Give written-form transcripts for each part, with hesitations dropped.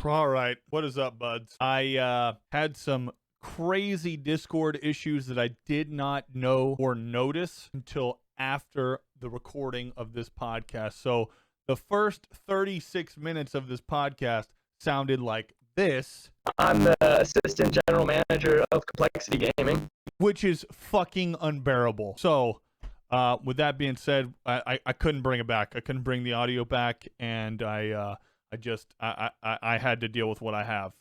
All right. What is up, buds? I had some crazy Discord issues that I did not know or notice until after the recording of this podcast. So the first 36 minutes of this podcast sounded like this. I'm the assistant general manager of Complexity Gaming, which is fucking unbearable. So with that being said, I couldn't bring it back. I couldn't bring the audio back, and I had to deal with what I have.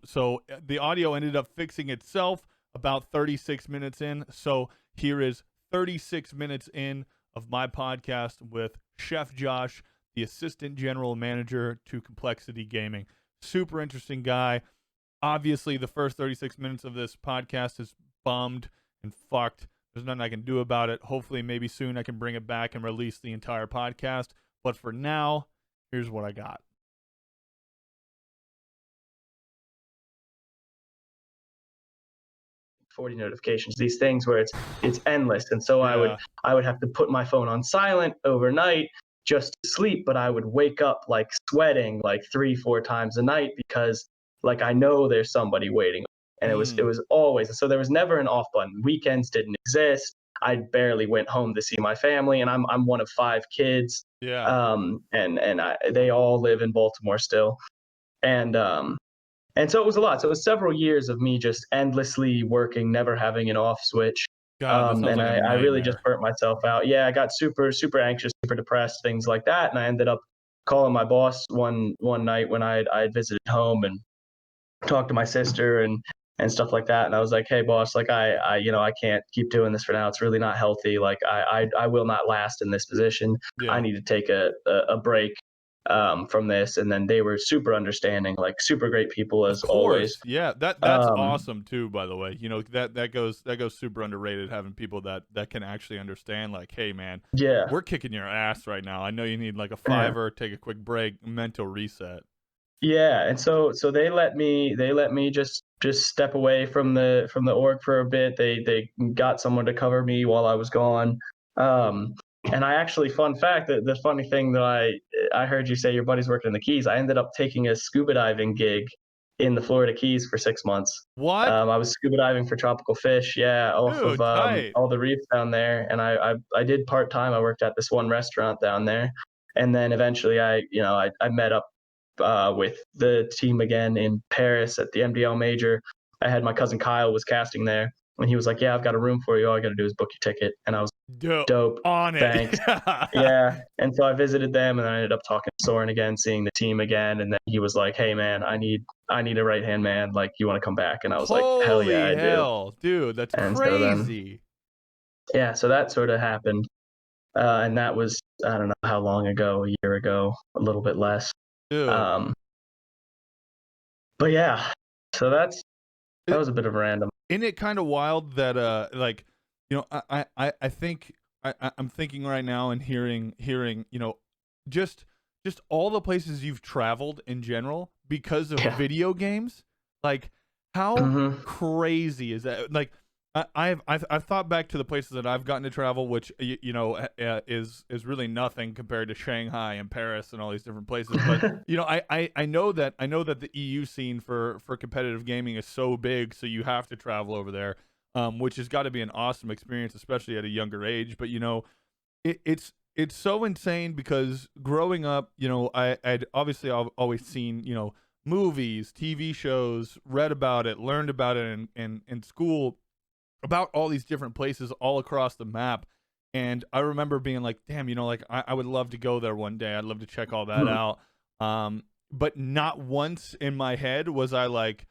So the audio ended up fixing itself about 36 minutes in. So here is 36 minutes in of my podcast with Chef Josh, the assistant general manager to Complexity Gaming. Super interesting guy. Obviously, the first 36 minutes of this podcast is bummed and fucked. There's nothing I can do about it. Hopefully, maybe soon I can bring it back and release the entire podcast. But for now, here's what I got. 40 notifications, these things where it's endless. And so Yeah. I would have to put my phone on silent overnight just to sleep, but I would wake up like sweating like 3-4 times a night because like I know there's somebody waiting. And it was always, so there was never an off button. Weekends didn't exist. I barely went home to see my family, and I'm one of 5 kids. Yeah. They all live in Baltimore still. And so it was a lot. So it was several years of me just endlessly working, never having an off switch. God, And I really just burnt myself out. Yeah, I got super, super anxious, super depressed, things like that. And I ended up calling my boss one night when I had visited home and talked to my sister and stuff like that. And I was like, hey, boss, like I can't keep doing this for now. It's really not healthy. Like I will not last in this position. Yeah. I need to take a break from this. And then they were super understanding, like super great people as always. Yeah, that's awesome too, by the way. You know, that goes super underrated, having people that can actually understand, like, hey man, yeah, we're kicking your ass right now. I know you need like a $5, take a quick break, mental reset. Yeah, and so they let me just step away from the org for a bit. They got someone to cover me while I was gone. And I actually, fun fact, the funny thing that I heard you say your buddy's working in the Keys. I ended up taking a scuba diving gig in the Florida Keys for 6 months. What? I was scuba diving for tropical fish, off of all the reefs down there. And I did part-time. I worked at this one restaurant down there. And then eventually I met up with the team again in Paris at the MDL major. I had my cousin Kyle was casting there, and he was like, yeah, I've got a room for you. All I got to do is book your ticket. And I was dope on it. Thanks. Yeah. And so I visited them, and then I ended up talking to Soren again, seeing the team again. And then he was like, hey man, I need a right-hand man. Like, you want to come back? And I was like, hell yeah, I do. Dude, that's crazy. So that sort of happened. And that was, I don't know how long ago, a year ago, a little bit less. Dude. But yeah, so that was a bit of random. Isn't it kind of wild that like, you know, I think I'm thinking right now and hearing, you know, just all the places you've traveled in general because of video games. Like, how crazy is that? Like, I've thought back to the places that I've gotten to travel, which is really nothing compared to Shanghai and Paris and all these different places. But you know, I know that the EU scene for competitive gaming is so big, so you have to travel over there, which has got to be an awesome experience, especially at a younger age. But you know, it's so insane because growing up, you know, I've always seen, you know, movies, TV shows, read about it, learned about it in school, about all these different places all across the map. And I remember being like, damn, you know, like I would love to go there one day. I'd love to check all that out. But not once in my head was I like,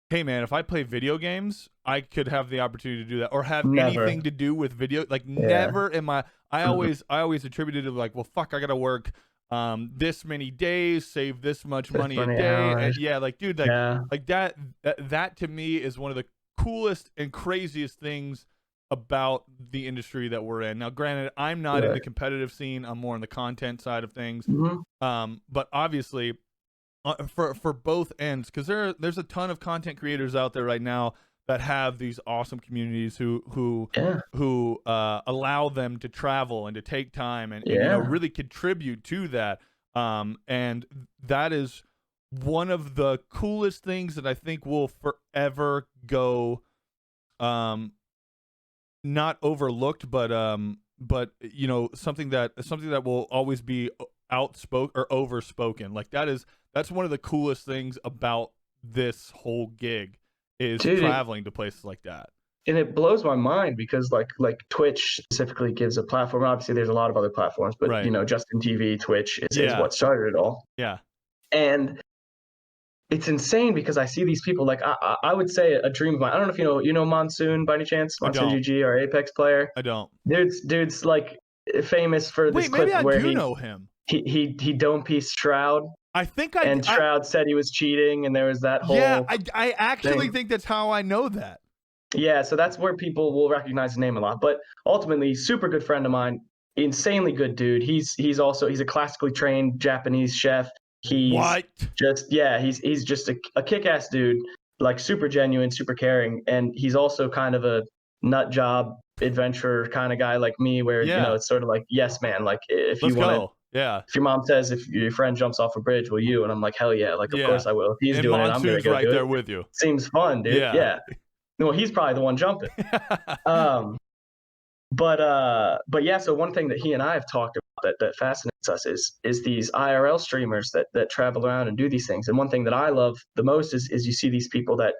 hey man, if I play video games, I could have the opportunity to do that, or have anything to do with video. Like never in my, I always attributed it like, well, fuck, I gotta work this many days, save this much money a day. And yeah, like dude, like that to me is one of the coolest and craziest things about the industry that we're in. Now, granted, I'm not in the competitive scene. I'm more on the content side of things. But obviously, for both ends, because there's a ton of content creators out there right now that have these awesome communities who allow them to travel and to take time and you know, really contribute to that. And that is one of the coolest things that I think will forever go, not overlooked, but you know, something that will always be outspoken or overspoken. Like that's one of the coolest things about this whole gig is Dude, traveling to places like that. and it blows my mind because like Twitch specifically gives a platform. Obviously, there's a lot of other platforms, but Right. you know, Justin TV, Twitch is Yeah. what started it all. Yeah. And it's insane because I see these people like I would say a dream of mine. I don't know if you know Monsoon by any chance. I Monsoon don't. GG, our Apex player. I don't. Dude's like famous for this Wait, maybe clip I where do know him. he dome pieced Shroud. I think And Shroud said he was cheating, and there was that whole yeah. I actually thing. think that's how I know that. Yeah, so that's where people will recognize his name a lot. But ultimately, super good friend of mine, insanely good dude. He's a classically trained Japanese chef. He's What? he's just a kick-ass dude, like super genuine, super caring, and he's also kind of a nut job adventurer kind of guy like me, where you know Yeah. it's sort of like yes man, like if Let's you want to. go. Yeah. If your mom says if your friend jumps off a bridge, will you? And I'm like, hell yeah, like of Yeah. course I will. If he's And doing it, I'm gonna Monsoon's go right do there it. with you. Seems fun, dude. Yeah. Well, he's probably the one jumping. But yeah, so one thing that he and I have talked about that fascinates us is these IRL streamers that travel around and do these things. And one thing that I love the most is you see these people that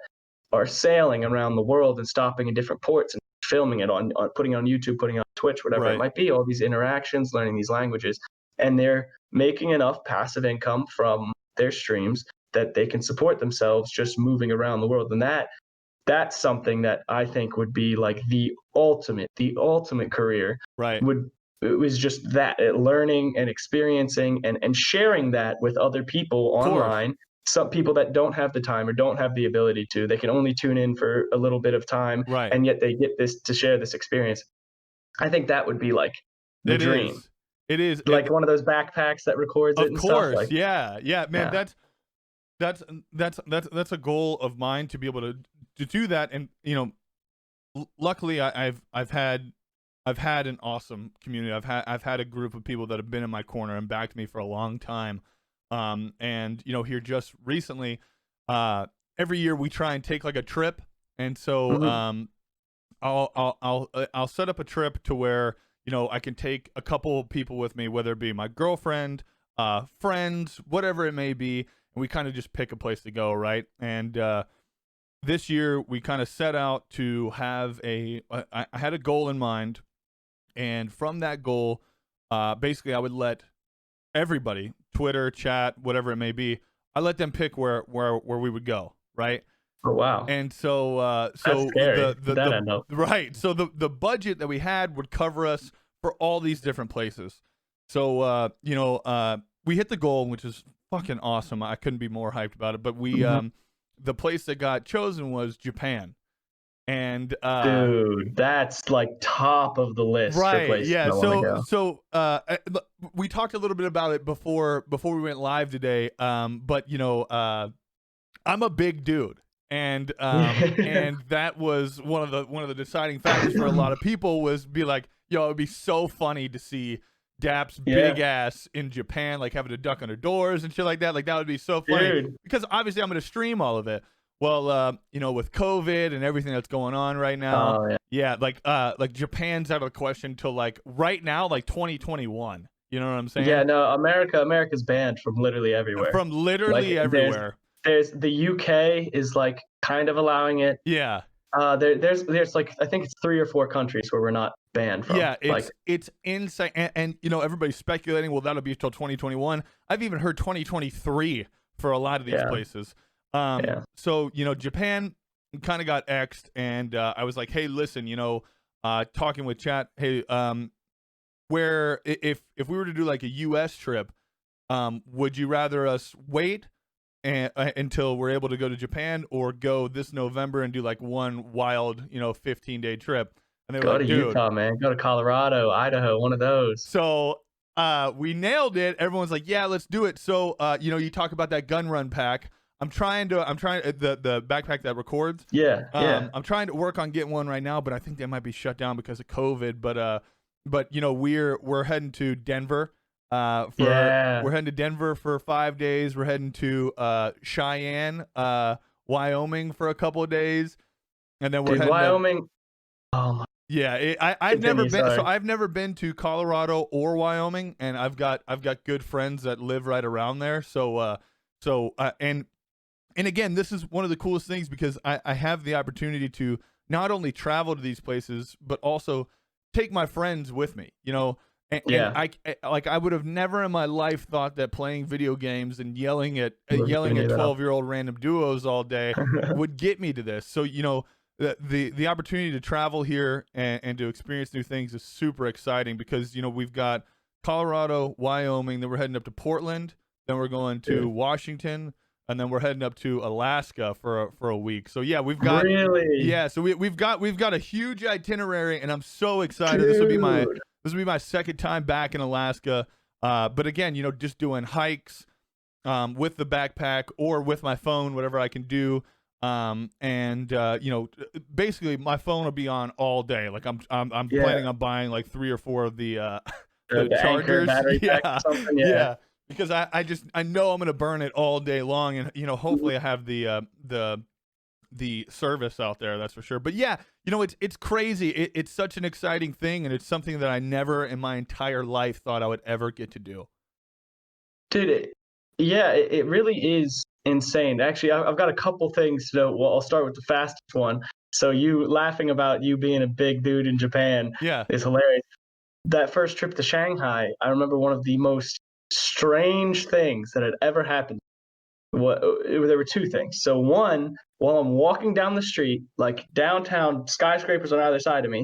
are sailing around the world and stopping in different ports and filming it on putting it on YouTube, putting it on Twitch, whatever Right. it might be, all these interactions, learning these languages, and they're making enough passive income from their streams that they can support themselves just moving around the world. And that's something that I think would be like the ultimate career. Right. It was just that learning and experiencing and sharing that with other people online. Some people that don't have the time or don't have the ability to, they can only tune in for a little bit of time, right. and yet they get this to share this experience. I think that would be like the dream. It is like one of those backpacks that records it and stuff. Like, yeah, man. Yeah. That's a goal of mine to be able to do that. And you know, luckily I've had an awesome community. I've had a group of people that have been in my corner and backed me for a long time. And you know, here just recently, every year we try and take like a trip, and so I'll set up a trip to where, you know, I can take a couple people with me, whether it be my girlfriend, friends, whatever it may be, and we kind of just pick a place to go, right? And this year we kind of set out to have I had a goal in mind, and from that goal, basically I would let everybody, Twitter, chat, whatever it may be, I let them pick where we would go, right? Oh wow! And so That's scary. right, so the budget that we had would cover us for all these different places. So you know, we hit the goal, which is fucking awesome. I couldn't be more hyped about it. But we the place that got chosen was Japan. And dude, that's like top of the list. Right. Yeah. So we talked a little bit about it before we went live today. But you know, I'm a big dude, and and that was one of the deciding factors for a lot of people was be like, yo, it'd be so funny to see Dap's big ass in Japan, like having to duck under doors and shit like that. Like that would be so funny, because obviously I'm going to stream all of it. Well, you know, with COVID and everything that's going on right now, like Japan's out of the question till like right now, like 2021. You know what I'm saying? Yeah, no, America's banned from literally everywhere. From literally everywhere. There's the UK is like kind of allowing it. Yeah. There's like I think it's 3 or 4 countries where we're not banned from. Yeah, it's insane, and you know, everybody's speculating. Well, that'll be until 2021. I've even heard 2023 for a lot of these places. So you know, Japan kind of got X'd, and I was like, hey, listen, you know, talking with chat, hey, where if we were to do like a US trip, would you rather us wait until we're able to go to Japan, or go this November and do like one wild, you know, 15-day trip? And they were go like, to Utah, man, go to Colorado, Idaho, one of those. So we nailed it. Everyone's like, yeah, let's do it. So you know, you talk about that gun run pack. I'm trying the backpack that records. I'm trying to work on getting one right now, but I think they might be shut down because of COVID. But you know, we're heading to Denver Yeah. We're heading to Denver for 5 days. We're heading to Cheyenne, Wyoming for a couple of days, and then we're Dude, heading to Wyoming. Oh my. yeah. I've never Continue. been, so Sorry. I've never been to Colorado or Wyoming, and I've got good friends that live right around there. And again, this is one of the coolest things because I have the opportunity to not only travel to these places, but also take my friends with me, you know. And I would have never in my life thought that playing video games and yelling at 12-year-old random duos all day would get me to this. So, you know, the opportunity to travel here and to experience new things is super exciting because, you know, we've got Colorado, Wyoming, then we're heading up to Portland, then we're going to Washington, and then we're heading up to Alaska for a week. So yeah, we've got so we've got a huge itinerary, and I'm so excited. Dude. This will be my second time back in Alaska. But again, you know, just doing hikes with the backpack or with my phone, whatever I can do. You know, basically my phone will be on all day. Like I'm planning on buying like 3 or 4 of the chargers. Battery pack or something. Yeah. Because I know I'm gonna burn it all day long, and you know, hopefully I have the service out there, that's for sure. But yeah, you know, it's crazy. It's such an exciting thing, and it's something that I never in my entire life thought I would ever get to do. Dude, it really is insane. Actually, I've got a couple things to note. Well, I'll start with the fastest one. So you laughing about you being a big dude in Japan is hilarious. That first trip to Shanghai, I remember one of the most strange things that had ever happened. There were 2 things. So one, while I'm walking down the street, like downtown, skyscrapers on either side of me,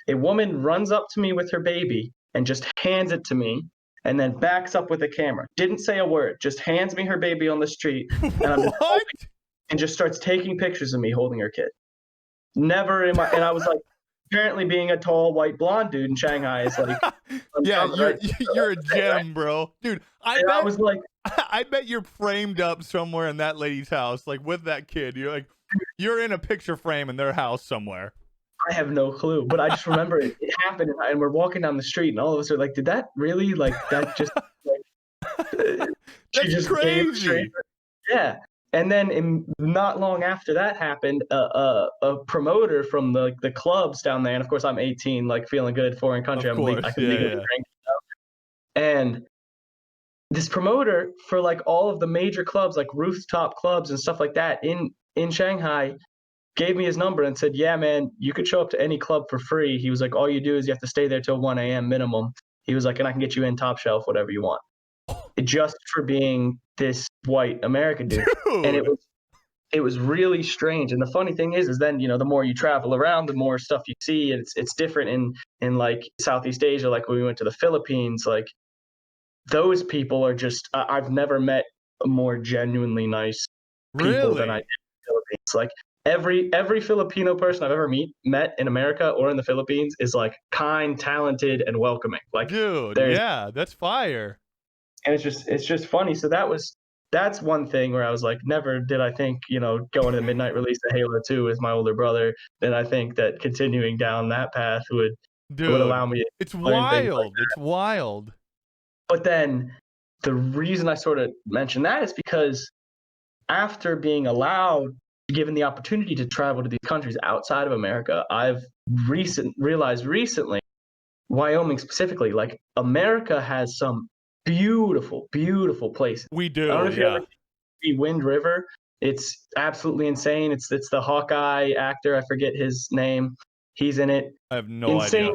a woman runs up to me with her baby and just hands it to me, and then backs up with a camera. Didn't say a word, just hands me her baby on the street, and just starts taking pictures of me holding her kid. Never in my, and I was like, apparently being a tall white blonde dude in Shanghai is like you're a gem, bro. Dude, I was like, I bet you're framed up somewhere in that lady's house, like with that kid. You're in a picture frame in their house somewhere. I have no clue, but I just remember it happened, and we're walking down the street, and all of us are like, did that really, like, that just like she just crazy. Yeah. And then not long after that happened, a promoter from the clubs down there, and of course I'm 18, like feeling good, foreign country, I can legally drink, you know? And this promoter for like all of the major clubs, like rooftop clubs and stuff like that in Shanghai, gave me his number and said, yeah, man, you could show up to any club for free. He was like, all you do is you have to stay there till 1 a.m. minimum. He was like, and I can get you in top shelf, whatever you want. Just for being this white American dude. And it was really strange. And the funny thing is then, you know, the more you travel around, the more stuff you see. And it's different in like Southeast Asia, like when we went to the Philippines, like those people are just, I've never met a more genuinely nice people than I did in the Philippines. Like every Filipino person I've ever met in America or in the Philippines is like kind, talented, and welcoming. Like, dude, yeah, that's fire. And it's just funny. So that's one thing where I was like, never did I think, you know, going to the midnight release of Halo 2 with my older brother, then I think that continuing down that path would allow me. It's wild. It's wild. But then the reason I sort of mentioned that is because after being allowed, given the opportunity to travel to these countries outside of America, I've realized recently, Wyoming specifically, like America has some beautiful, beautiful places. We do. I don't know if you ever see Wind River. It's absolutely insane. It's the Hawkeye actor. I forget his name. He's in it. I have no idea.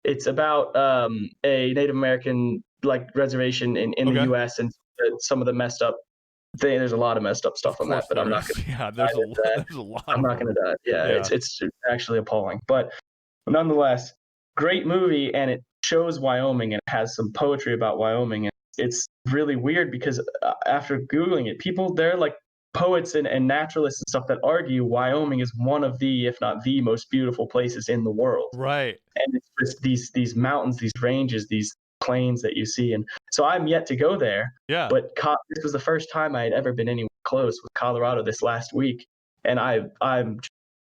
It's about a Native American like reservation in the U.S. and some of the messed up. There's a lot of messed up stuff on that, but I'm not going to. Yeah, there's a lot. I'm not going to do it. Yeah, it's actually appalling, but nonetheless, great movie, and it shows Wyoming and it has some poetry about Wyoming, and it's really weird because after Googling it, they're like poets and naturalists and stuff that argue Wyoming is one of the, if not the most beautiful places in the world. Right. And it's just these mountains, these ranges, these plains that you see. And so I'm yet to go there. Yeah. But this was the first time I had ever been anywhere close with Colorado this last week. And I'm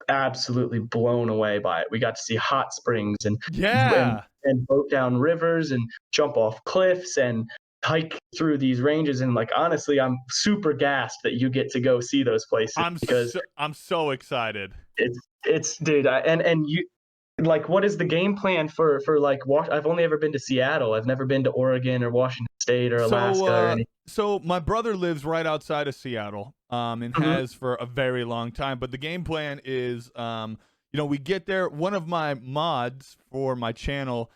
absolutely blown away by it. We got to see hot springs and Yeah. and boat down rivers and jump off cliffs and hike through these ranges. And like honestly, I'm super gassed that you get to go see those places because I'm so excited. it's dude. And you like what is the game plan for like I've only ever been to Seattle. I've never been to Oregon or Washington State or So, Alaska or anything. so my brother lives right outside of Seattle, and Mhm. has for a very long time. But the game plan is, we get there. One of my mods for my channel,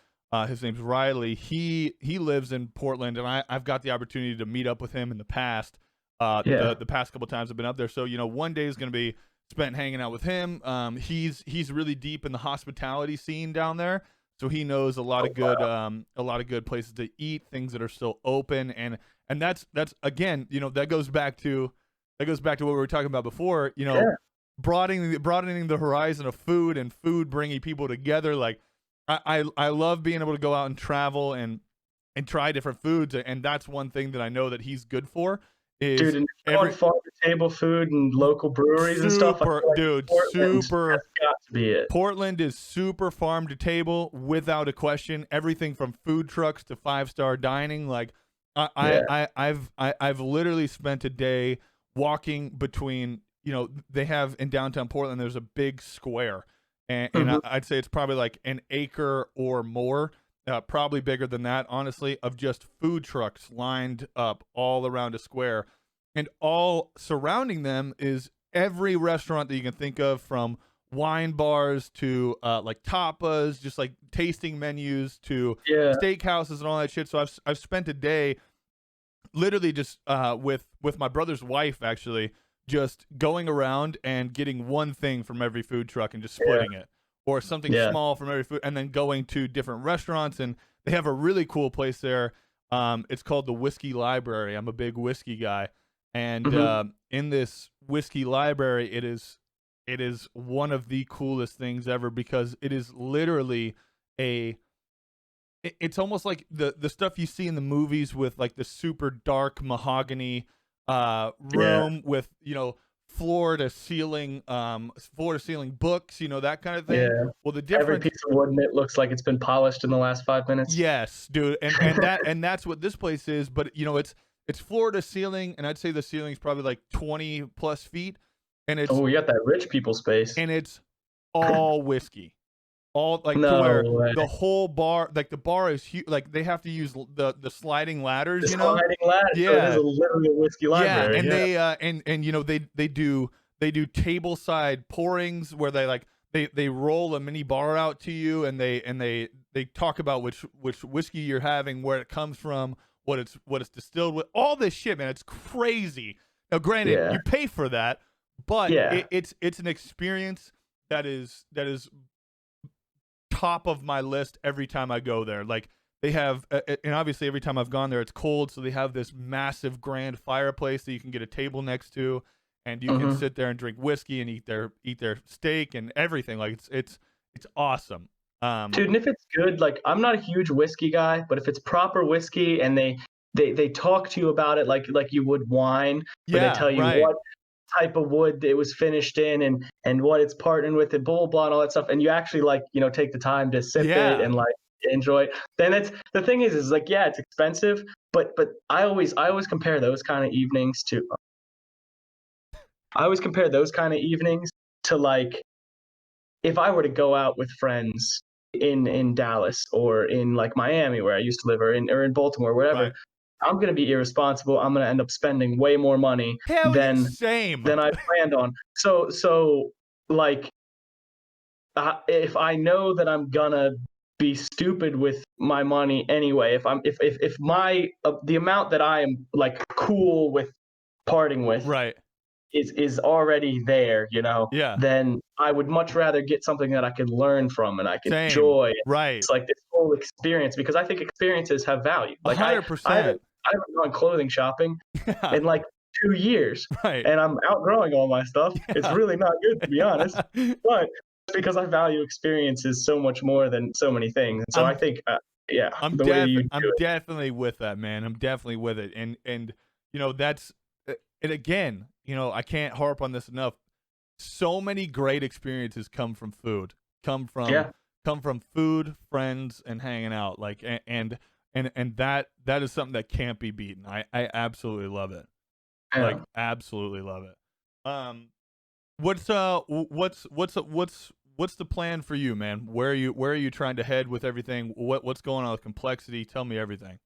his name's Riley. He lives in Portland, and I've got the opportunity to meet up with him in the past. Yeah. The past couple times I've been up there. So one day is gonna be spent hanging out with him. He's really deep in the hospitality scene down there. So he knows a lot Oh, of good wow. a lot of good places to eat, things that are still open, and that's again, that goes back to what we were talking about before, Yeah. broadening the horizon of food and food bringing people together. Like I love being able to go out and travel and try different foods, and that's one thing that I know that he's good for Dude, is and on every farm to table food and local breweries and stuff, I super feel like dude Portland super has got to be it. Portland is super farm to table without a question. Everything from food trucks to 5-star dining. Like Yeah. I've literally spent a day walking between. They have in downtown Portland. There's a big square, and Mhm. I'd say it's probably like an acre or more. Probably bigger than that, honestly, of just food trucks lined up all around a square, and all surrounding them is every restaurant that you can think of, from wine bars to like tapas, just like tasting menus, to Yeah. steakhouses and all that shit. So I've spent a day literally just with my brother's wife, actually, just going around and getting one thing from every food truck and just Yeah. splitting it, or something Yeah. small from every food, and then going to different restaurants. And they have a really cool place there. It's called the Whiskey Library. I'm a big whiskey guy, and Mhm. in this whiskey library, it is one of the coolest things ever, because it is literally a it's almost like the stuff you see in the movies, with like the super dark mahogany Yeah. room with floor to ceiling books, that kind of thing. Yeah. Well, the Every difference. piece of wood in it looks like it's been polished in the last 5 minutes. Yes, dude, and that's what this place is. But it's floor to ceiling, and I'd say the ceiling's probably like 20 plus feet, and it's Oh, you got that rich people space. and it's all whiskey. All, like, to No where way. the whole bar, like the bar is huge, like they have to use the sliding ladders, The sliding ladder, so it is yeah, a literally a whiskey yeah. library, And yeah. they do table side pourings, where they roll a mini bar out to you, and they talk about which whiskey you're having, where it comes from, what it's distilled with, all this shit, man. It's crazy. Now, granted, Yeah. you pay for that, but Yeah. it's an experience that is top of my list every time I go there. Like, they have, and obviously every time I've gone there, it's cold, so they have this massive grand fireplace that you can get a table next to, and you can Mhm. sit there and drink whiskey and eat their steak and everything. Like, it's awesome. Dude, and if it's good, like I'm not a huge whiskey guy, but if it's proper whiskey and they talk to you about it like you would wine, where they Yeah, tell you right. what type of wood it was finished in and what it's partnered with and blah blah blah and all that stuff, and you actually like take the time to sip it Yeah. and like enjoy it, then it's the thing is like yeah, it's expensive, but I always compare those kind of evenings to like if I were to go out with friends in Dallas or in like Miami where I used to live or in Baltimore, wherever, Right. I'm gonna be irresponsible. I'm gonna end up spending way more money Hell yeah, than same. I planned on. So like if I know that I'm gonna be stupid with my money anyway, if my the amount that I am like cool with parting with Right. is already there, Yeah. then I would much rather get something that I can learn from and I can Same. enjoy. Right. It's like this whole experience because I think experiences have value. A Like hundred I percent. haven't gone clothing shopping Yeah. in like 2 years, Right. and I'm outgrowing all my stuff. It's Yeah. really not good to be honest, but it's because I value experiences so much more than so many things. And so I I'm think, yeah, the way you do I'm it. definitely with that, man. I'm definitely with it. And that's and again, I can't harp on this enough. so many great experiences come from food, come from Yeah. food, friends, and hanging out. Like and that is something that can't be beaten. I absolutely love it. Like Yeah. absolutely love it. What's the plan for you, man? Where are you trying to head with everything? What's going on with complexity? Tell me everything.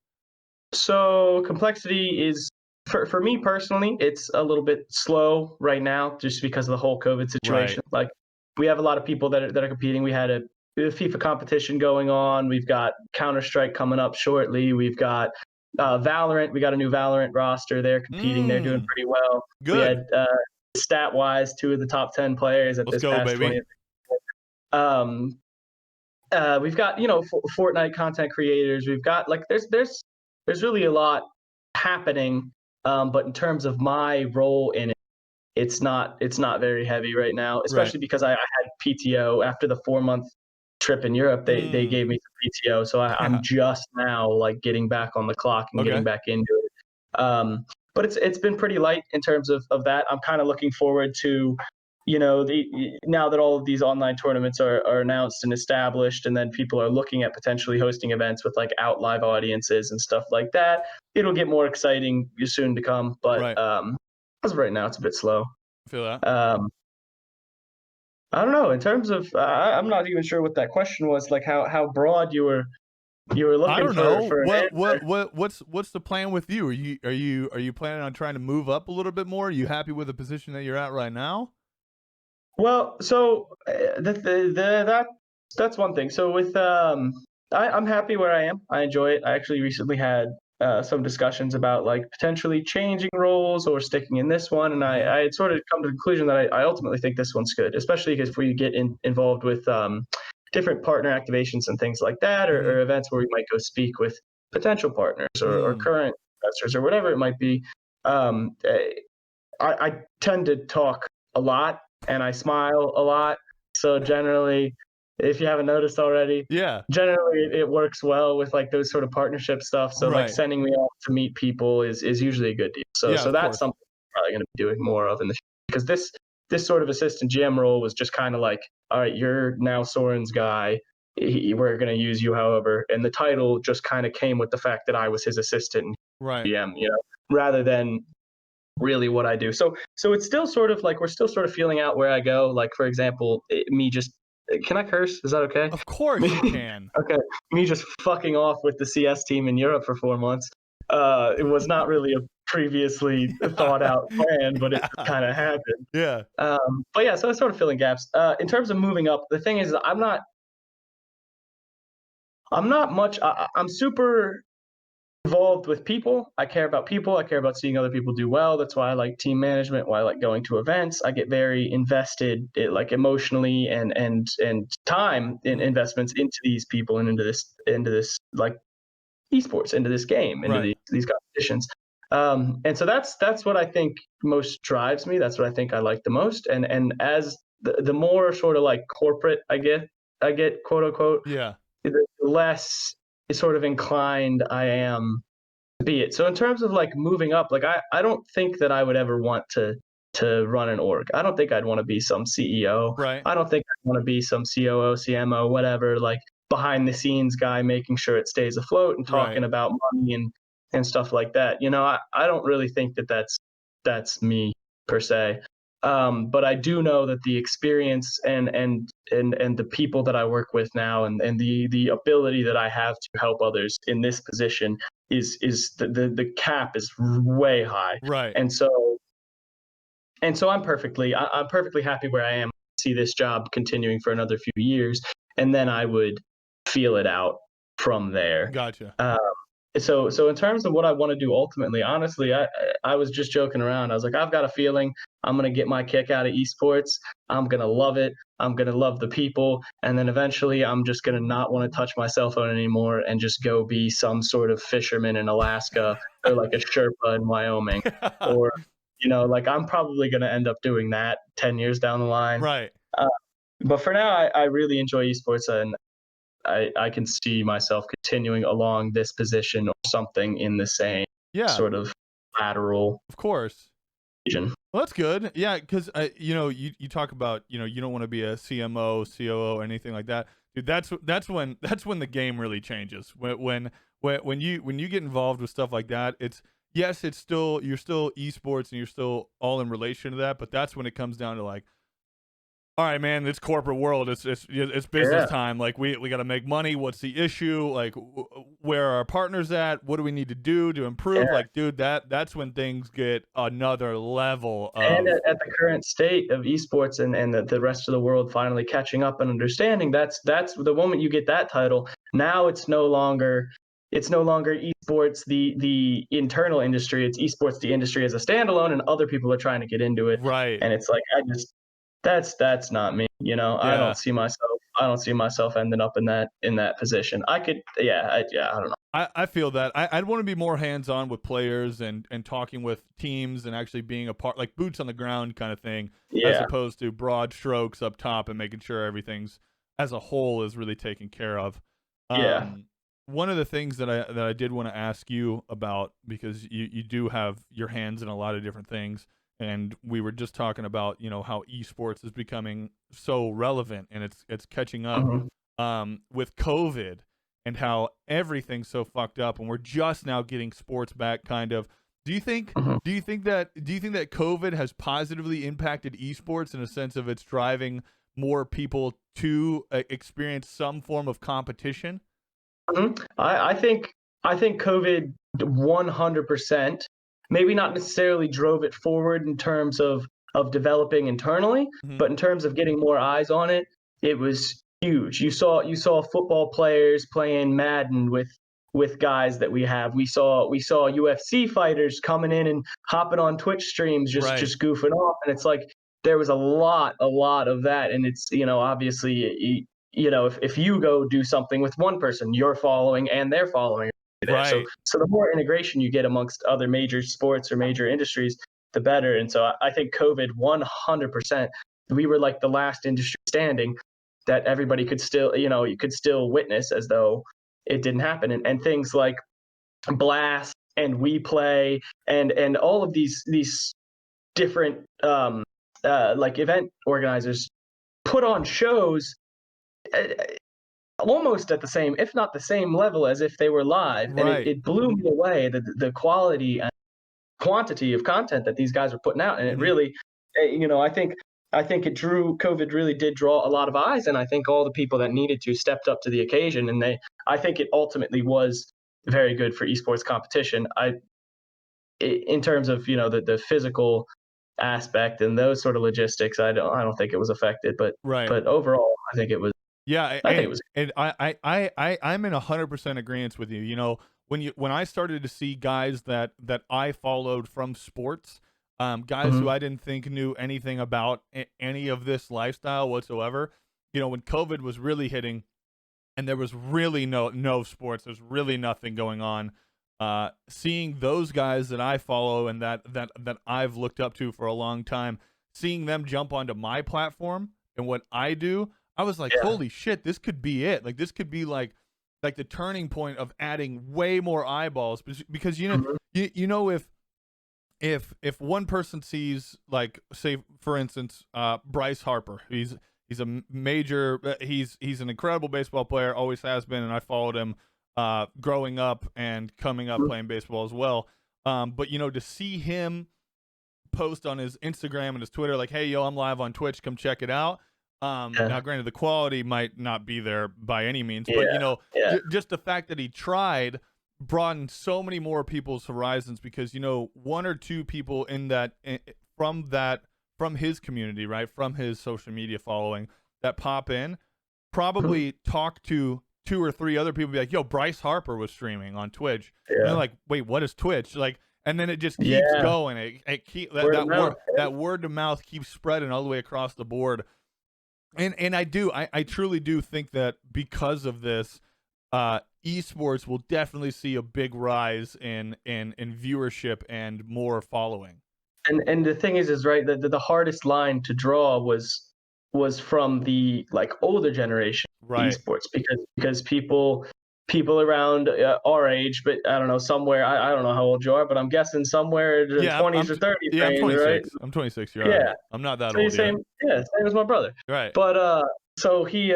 So complexity is for me personally, it's a little bit slow right now just because of the whole COVID Right. situation. Like we have a lot of people that are competing. We had a FIFA competition going on. We've got Counter-Strike coming up shortly. We've got Valorant. We got a new Valorant roster. They're competing. They're doing pretty well. We Good. had stat-wise 2 of the top 10 players at Let's this go, past baby. 20th. Um, we've got Fortnite content creators. We've got like there's really a lot happening, but in terms of my role in it, it's not very heavy right now, Right. especially because I had PTO after the 4 month trip in Europe. They gave me some PTO, so I'm just now like getting back on the clock and getting Okay. back into it. But it's been pretty light in terms of that. I'm kind of looking forward to now that all of these online tournaments are announced and established, and then people are looking at potentially hosting events with like out live audiences and stuff like that, it'll get more exciting soon to come. But Right. as of right now, it's a bit slow. I feel that. I don't know. In terms of, I'm not even sure what that question was. Like how broad you were I looking don't know. for an answer. What's the plan with you? Are you planning on trying to move up a little bit more? Are you happy with the position that you're at right now? Well, so that's one thing. So with I'm happy where I am. I enjoy it. I actually recently had some discussions about like potentially changing roles or sticking in this one, and I had sort of come to the conclusion that I ultimately think this one's good, especially because if we get involved with different partner activations and things like that, or events where we might go speak with potential partners or current investors or whatever it might be. Um, I tend to talk a lot and I smile a lot. So generally, if you haven't noticed already, Yeah. generally it works well with like those sort of partnership stuff. So like Right. sending me off to meet people is usually a good deal. So Yeah, so of that's course. something I'm probably going to be doing more of in the future, because this sort of assistant GM role was just kind of like, all right, you're now Soren's guy. We're going to use you however, and the title just kind of came with the fact that I was his assistant Right. GM, rather than really what I do. So it's still sort of like we're still sort of feeling out where I go. Like for example, me just can I curse? Is that okay? Of course you can. Okay, me just fucking off with the CS team in Europe for 4 months. It was not really a previously thought out plan, but it kind of happened. Yeah. But yeah, so I'm sort of filling gaps. In terms of moving up, the thing is, I'm not much. I'm super involved with people. I care about people. I care about seeing other people do well. That's why I like team management, why I like going to events. I get very invested, like emotionally and time in investments into these people and into this like esports, into this game, into Right. these competitions. And so that's what I think most drives me. That's what I think I like the most. And as the more sort of like corporate I get quote unquote, Yeah. the less sort of inclined I am to be it. So in terms of like moving up, like I don't think that I would ever want to run an org. I don't think I'd want to be some CEO. Right. I don't think I'd want to be some COO, CMO, whatever, like behind the scenes guy making sure it stays afloat and Right. talking about money and stuff like that. I don't really think that that's me per se. But I do know that the experience and the people that I work with now and the ability that I have to help others in this position is the cap is way high. Right. And so I'm perfectly happy where I am. See this job continuing for another few years, and then I would feel it out from there. Gotcha. So in terms of what I want to do ultimately, honestly, I was just joking around. I was like, I've got a feeling I'm gonna get my kick out of esports. I'm gonna love it. I'm gonna love the people, and then eventually I'm just gonna not want to touch my cell phone anymore and just go be some sort of fisherman in Alaska or like a Sherpa in Wyoming, or like I'm probably gonna end up doing that 10 years down the line. Right. Uh, but for now, I really enjoy esports, and I can see myself continuing along this position or something in the same Yeah. sort of lateral Of course. region. Well, that's good. Yeah, because you talk about you don't want to be a CMO, COO, or anything like that, dude. That's when the game really changes. When you get involved with stuff like that, yes, it's still you're still esports and you're still all in relation to that, but that's when it comes down to like, all right, man, it's corporate world. It's business Yeah. time. Like we got to make money. What's the issue? Like where are our partners at? What do we need to do to improve? Yeah. Like, dude, that's when things get another level And of at the current state of esports and the rest of the world finally catching up and understanding, that's the moment you get that title. Now it's no longer esports the internal industry. It's esports the industry as a standalone, and other people are trying to get into it. right. And it's like that's not me. Yeah. I don't see myself ending up in that position. I could, I don't know. I feel that I'd want to be more hands on with players and talking with teams and actually being a part, like boots on the ground kind of thing, as Yeah, opposed to broad strokes up top and making sure everything's as a whole is really taken care of. yeah. One of the things that I did want to ask you about, because you do have your hands in a lot of different things, and we were just talking about how esports is becoming so relevant and it's catching up Hmm. with COVID and how everything's so fucked up and we're just now getting sports back kind of. Do you think Hmm. do you think that COVID has positively impacted esports in a sense of it's driving more people to experience some form of competition? I think COVID 100%, maybe not necessarily drove it forward in terms of developing internally, Hmm. but in terms of getting more eyes on it, it was huge. You saw football players playing Madden with guys that we have. We saw UFC fighters coming in and hopping on Twitch streams, just Right. just goofing off, and it's like there was a lot of that, and it's obviously if you go do something with one person, you're following and they're following there. So Right. so the more integration you get amongst other major sports or major industries, the better. And so I think COVID 100%, we were like the last industry standing that everybody could still, you could still witness as though it didn't happen. And things like Blast and We Play and all of these different like event organizers put on shows uh, almost at the same, if not the same level as if they were live. And it, Right. it blew me away, the quality and quantity of content that these guys were putting out. And it Hmm. really, I think COVID really did draw a lot of eyes. And I think all the people that needed to stepped up to the occasion. And I think it ultimately was very good for esports competition. In terms of, the physical aspect and those sort of logistics, I don't think it was affected, but Right. but overall, I think it was. Yeah, I think it was. and I'm in 100% agreement with you. When I started to see guys that I followed from sports, guys who Mhm. I didn't think knew anything about any of this lifestyle whatsoever. When COVID was really hitting, and there was really no sports, there's really nothing going on. Seeing those guys that I follow and that I've looked up to for a long time, seeing them jump onto my platform and what I do, I was like, Yeah. holy shit, this could be it. Like this could be like the turning point of adding way more eyeballs, because Mhm. if one person sees, like, say for instance, Bryce Harper, he's a major he's an incredible baseball player, always has been, and I followed him growing up and coming up Mhm. playing baseball as well. But to see him post on his Instagram and his Twitter like, hey, yo, I'm live on Twitch, come check it out. Now Yeah. granted, the quality might not be there by any means, but Yeah. Yeah. just the fact that he tried broadened so many more people's horizons, because one or two people in from his community, right, from his social media following, that pop in Mhm. probably talk to two or three other people, be like, yo, Bryce Harper was streaming on Twitch, and they're Yeah. like, wait, what is Twitch? Like, and then it just keeps Yeah. going. It keep that Word of that mouth. word that word of mouth keeps spreading all the way across the board. And I truly do think that because of this, esports will definitely see a big rise in viewership and more following. And the thing is right, the hardest line to draw was from the, like, older generation of Right. esports, because people around our age, but I don't know, somewhere, I don't know how old you are, but I'm guessing somewhere in the Yeah, 20s or 30s yeah, I'm range, right? 26. I'm 26. You're all Yeah. right. I'm not that So you old yet. same as my brother. Right. But so he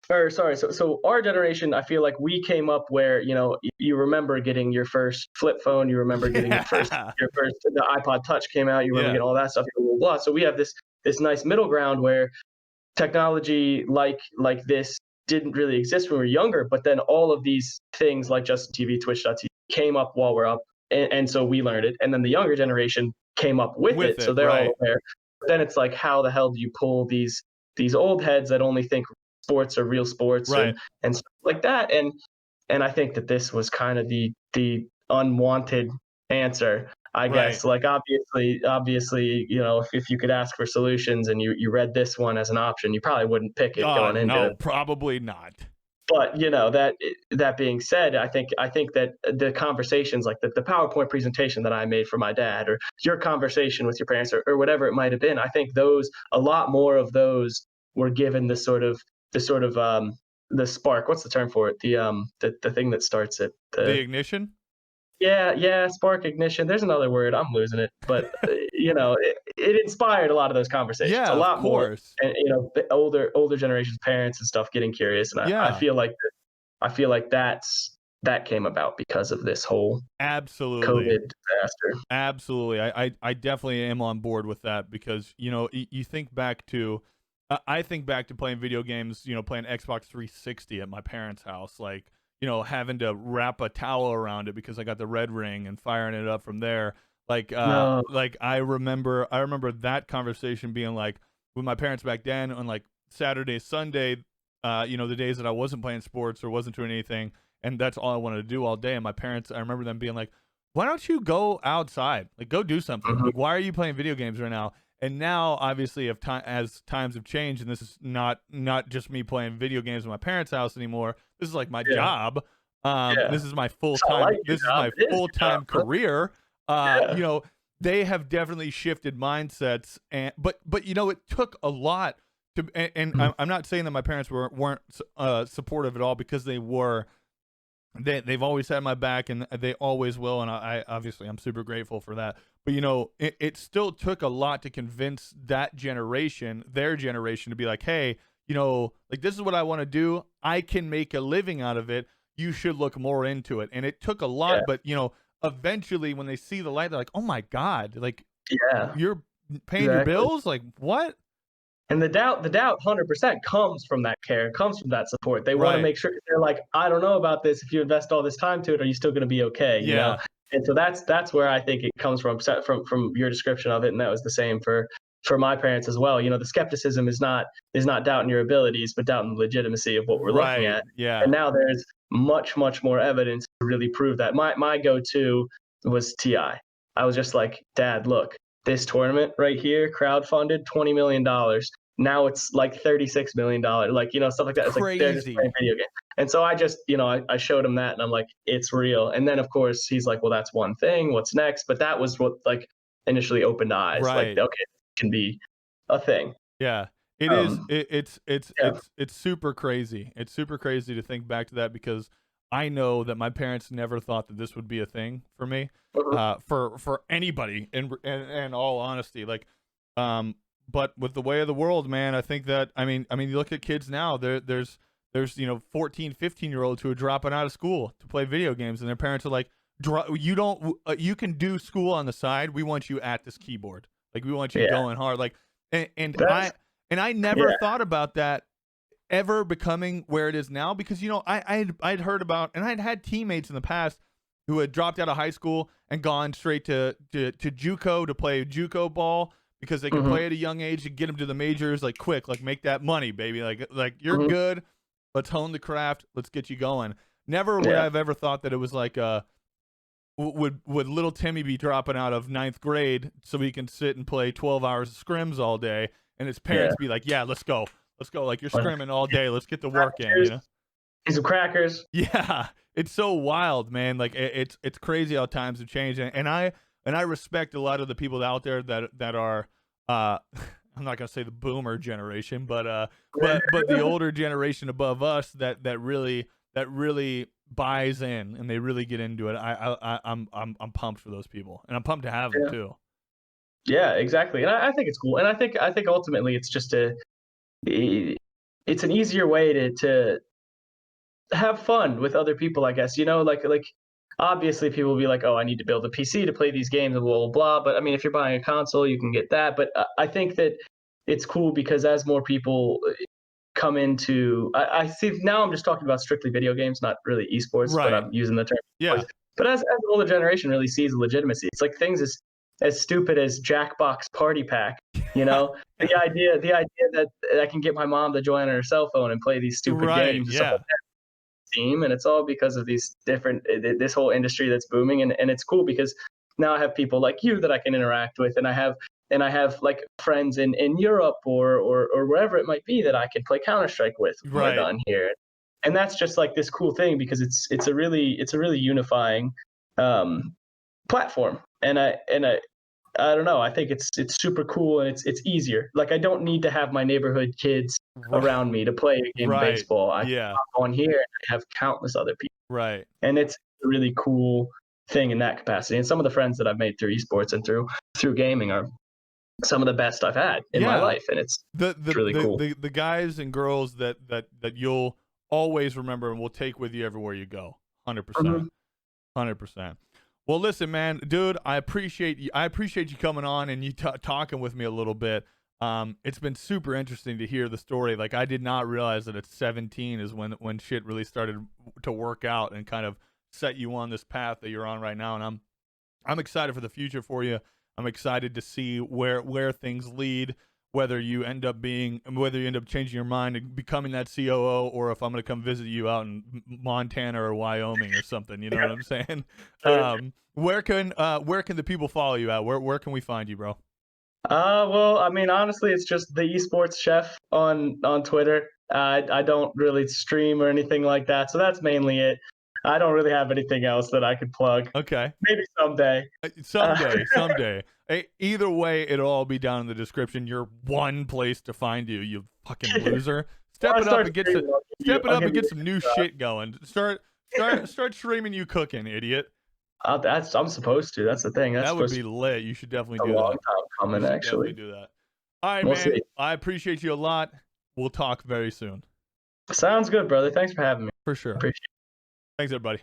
or sorry, so our generation, I feel like we came up where, you know, you remember getting your first flip phone, you remember getting Yeah. your first the iPod Touch came out, you remember Yeah. getting all that stuff, blah, blah, blah. So we have this nice middle ground where technology like this didn't really exist when we were younger, but then all of these things like Justin TV, Twitch.tv came up while we're up, and so we learned it, and then the younger generation came up with it, so they're right. all aware. But then it's like, how the hell do you pull these old heads that only think sports are real sports Right. and stuff like that? And I think that this was kind of the unwanted answer, I Right. guess. Like obviously, you know, if you could ask for solutions and you read this one as an option, you probably wouldn't pick it going into No, it. probably not. But you know, that being said, I think that the conversations, like the PowerPoint presentation that I made for my dad, or your conversation with your parents, or whatever it might have been, I think those, a lot more of those were given the sort of the spark. What's the term for it? The thing that starts it. The ignition? Yeah, spark, ignition. There's another word. I'm losing it, but you know, it inspired a lot of those conversations. Yeah, A of lot more, course. and you know, the older generations, parents and stuff, getting curious. And I Yeah. feel like that came about because of this whole Absolutely. COVID disaster. Absolutely. I definitely am on board with that because, you know, you think back to, I think back to playing video games, you know, playing Xbox 360 at my parents' house, like, you know, having to wrap a towel around it because I got the red ring and firing it up from there. Like, No. like I remember that conversation being like with my parents back then on like Saturday, Sunday, you know, the days that I wasn't playing sports or wasn't doing anything, and that's all I wanted to do all day. And my parents, I remember them being like, why don't you go outside? Like, go do something. Mhm. Like, why are you playing video games right now? And now, obviously, as times have changed, and this is not just me playing video games at my parents' house anymore. This is like my Yeah. job. Yeah. This is my full It's not time. like your This is job. my It is full your job, time bro. career. Yeah. You know, they have definitely shifted mindsets, and but you know, it took a lot to. And Mhm. I'm not saying that my parents weren't supportive at all, because they were. They've always had my back, and they always will, and I obviously I'm super grateful for that. But you know, it still took a lot to convince that generation, their generation, to be like, hey, you know, like, this is what I want to do. I can make a living out of it. You should look more into it. And it took a lot, Yeah. but you know, eventually when they see the light, they're like, oh my God, like, Yeah. you're paying your Exactly. bills? Like, what? And the doubt 100% comes from that care, comes from that support. They want to Right. make sure, they're like, I don't know about this. If you invest all this time to it, are you still going to be okay? You know? Yeah. And so that's where I think it comes from your description of it. And that was the same for my parents as well. You know, the skepticism is not doubting your abilities, but doubting the legitimacy of what we're looking Right. at. Yeah. And now there's much more evidence to really prove that. My go-to was TI. I was just like, Dad, look, this tournament right here, crowdfunded $20 million. Now it's like $36 million, like, you know, stuff like that. It's like they're just playing Crazy. video games. And so I just, you know, I showed him that, and I'm like, it's real. And then of course he's like, well, that's one thing. What's next? But that was what like initially opened eyes. Like, Right. okay, it can be a thing. Yeah. It is. Um, yeah. It's super crazy. It's super crazy to think back to that, because I know that my parents never thought that this would be a thing for me, Mhm. for anybody, in all honesty. Like, but with the way of the world, man, I think that, I mean, you look at kids now, there's, you know, 14, 15-year-olds who are dropping out of school to play video games, and their parents are like, you don't, you can do school on the side. We want you at this keyboard. Like, we want you Yeah. going hard. Like, and That's I never yeah. thought about that ever becoming where it is now, because, you know, I'd heard about, and I'd had teammates in the past who had dropped out of high school and gone straight to JUCO to play JUCO ball, because they could Mhm. play at a young age to get them to the majors, like, quick, like, make that money, baby. Like you're Mhm. good. Let's hone the craft. Let's get you going. Never would Yeah. I've ever thought that it was like, would little Timmy be dropping out of 9th grade so he can sit and play 12 hours of scrims all day, and his Yeah. parents be like, yeah, let's go. Like, you're Like, scrimming all day. Let's get the work in, here's you know? some crackers. Yeah, it's so wild, man. Like, it's crazy how times have changed, and I respect a lot of the people out there that are, I'm not gonna say the boomer generation, but the older generation above us that really that really buys in and they really get into it, I'm pumped for those people, and I'm pumped to have them too. Yeah, exactly. And I think it's cool. And I think ultimately it's just it's an easier way to have fun with other people, I guess. Like obviously people will be like, oh, I need to build a PC to play these games and blah blah blah. But I mean, if you're buying a console, you can get that. But I think that it's cool because as more people come into, I see now I'm just talking about strictly video games, not really esports, but I'm using the term. Yeah. But as the older generation really sees the legitimacy, it's like things as stupid as Jackbox Party Pack. The idea that I can get my mom to join on her cell phone and play these stupid games and stuff like that. Team, and it's all because of these different this whole industry that's booming, and it's cool because now I have people like you that I can interact with, and I have like friends in Europe or wherever it might be that I can play Counter-Strike with when we're done here. And that's just like this cool thing because it's a really unifying platform. And I don't know. I think it's super cool and it's easier. Like I don't need to have my neighborhood kids around me to play a game of baseball. I can hop on here and I have countless other people. Right. And it's a really cool thing in that capacity. And some of the friends that I've made through esports and through gaming are some of the best I've had in my life. And it's really cool. The guys and girls that you'll always remember and will take with you everywhere you go. 100%. 100%. Well, listen, man, dude, I appreciate you. I appreciate you coming on and you talking with me a little bit. It's been super interesting to hear the story. Like, I did not realize that at 17 is when shit really started to work out and kind of set you on this path that you're on right now. And I'm excited for the future for you. I'm excited to see where things lead. Whether you end up changing your mind and becoming that COO, or if I'm going to come visit you out in Montana or Wyoming or something, you know what I'm saying? Where can the people follow you at? Where can we find you, bro? Well, I mean, honestly, it's just the esports chef on Twitter. I don't really stream or anything like that, so that's mainly it. I don't really have anything else that I could plug. Okay. Maybe someday. Someday. Hey, either way, it'll all be down in the description. You're one place to find you, you fucking loser. Step it up and get some new shit going. Start streaming you cooking, idiot. I'm supposed to. That's the thing. That would be lit. You should definitely do that. A long time coming, actually. Definitely do that. All right, man. I appreciate you a lot. We'll talk very soon. Sounds good, brother. Thanks for having me. For sure. Appreciate it. Thanks, everybody.